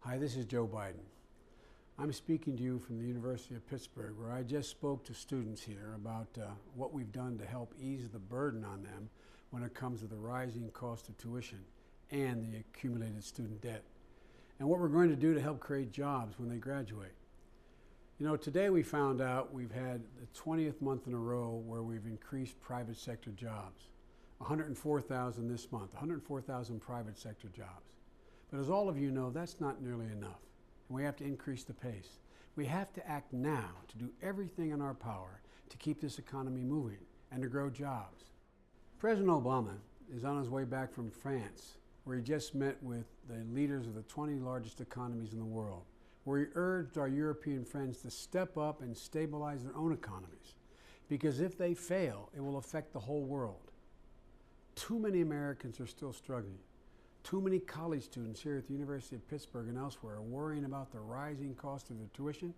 Hi, this is Joe Biden. I'm speaking to you from the University of Pittsburgh, where I just spoke to students here about what we've done to help ease the burden on them when it comes to the rising cost of tuition and the accumulated student debt, and what we're going to do to help create jobs when they graduate. You know, today we found out we've had the 20th month in a row where we've increased private sector jobs. 104,000 this month, 104,000 private sector jobs. But as all of you know, that's not nearly enough. And we have to increase the pace. We have to act now to do everything in our power to keep this economy moving and to grow jobs. President Obama is on his way back from France, where he just met with the leaders of the 20 largest economies in the world, where he urged our European friends to step up and stabilize their own economies. Because if they fail, it will affect the whole world. Too many Americans are still struggling. Too many college students here at the University of Pittsburgh and elsewhere are worrying about the rising cost of their tuition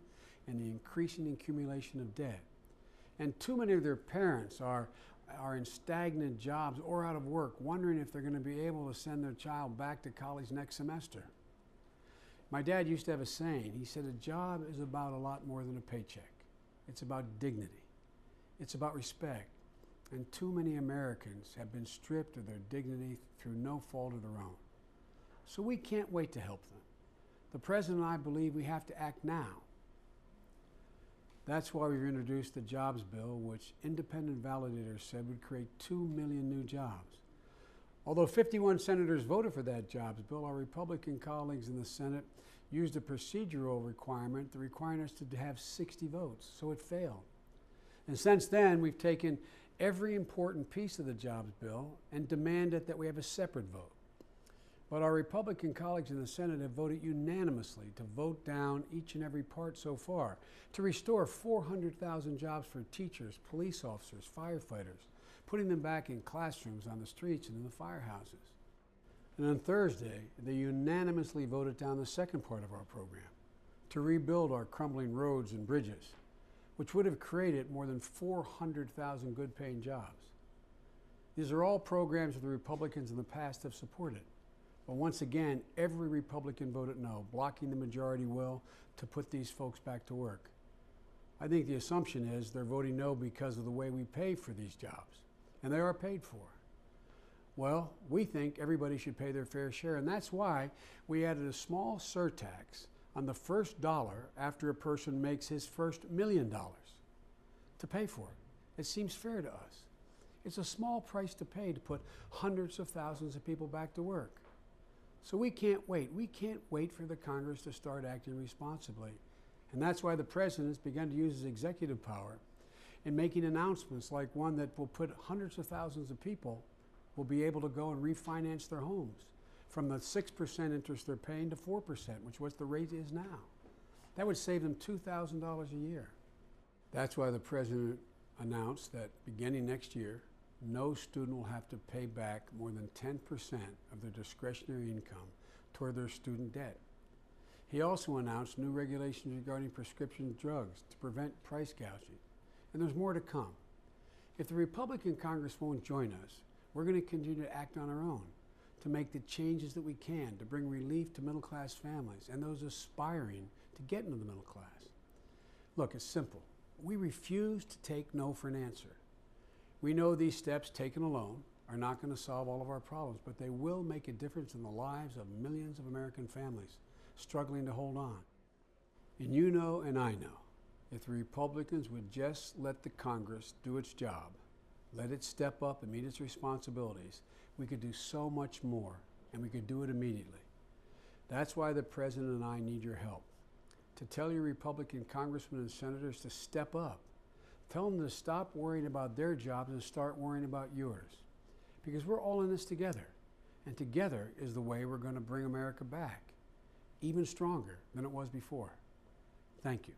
and the increasing accumulation of debt. And too many of their parents are in stagnant jobs or out of work, wondering if they're going to be able to send their child back to college next semester. My dad used to have a saying. He said, a job is about a lot more than a paycheck. It's about dignity. It's about respect. And too many Americans have been stripped of their dignity through no fault of their own. So we can't wait to help them. The President and I believe we have to act now. That's why we've introduced the jobs bill, which independent validators said would create 2 million new jobs. Although 51 senators voted for that jobs bill, our Republican colleagues in the Senate used a procedural requirement that required us to have 60 votes, so it failed. And since then, we've taken every important piece of the jobs bill and demanded that we have a separate vote. But our Republican colleagues in the Senate have voted unanimously to vote down each and every part so far, to restore 400,000 jobs for teachers, police officers, firefighters, putting them back in classrooms, on the streets, and in the firehouses. And on Thursday, they unanimously voted down the second part of our program, to rebuild our crumbling roads and bridges, which would have created more than 400,000 good-paying jobs. These are all programs that the Republicans in the past have supported. But once again, every Republican voted no, blocking the majority will to put these folks back to work. I think the assumption is they're voting no because of the way we pay for these jobs, and they are paid for. Well, we think everybody should pay their fair share, and that's why we added a small surtax on the first dollar after a person makes his first $1 million to pay for it. It seems fair to us. It's a small price to pay to put hundreds of thousands of people back to work. So we can't wait. We can't wait for the Congress to start acting responsibly. And that's why the President has begun to use his executive power in making announcements like one that will put hundreds of thousands of people will be able to go and refinance their homes from the 6% interest they're paying to 4%, which is what the rate is now. That would save them $2,000 a year. That's why the President announced that beginning next year, no student will have to pay back more than 10% of their discretionary income toward their student debt. He also announced new regulations regarding prescription drugs to prevent price gouging. And there's more to come. If the Republican Congress won't join us, we're going to continue to act on our own, to make the changes that we can to bring relief to middle-class families and those aspiring to get into the middle class. Look, it's simple. We refuse to take no for an answer. We know these steps taken alone are not going to solve all of our problems, but they will make a difference in the lives of millions of American families struggling to hold on. And you know and I know, if the Republicans would just let the Congress do its job, let it step up and meet its responsibilities, we could do so much more, and we could do it immediately. That's why the President and I need your help. To tell your Republican congressmen and senators to step up. Tell them to stop worrying about their jobs and start worrying about yours. Because we're all in this together. And together is the way we're going to bring America back, even stronger than it was before. Thank you.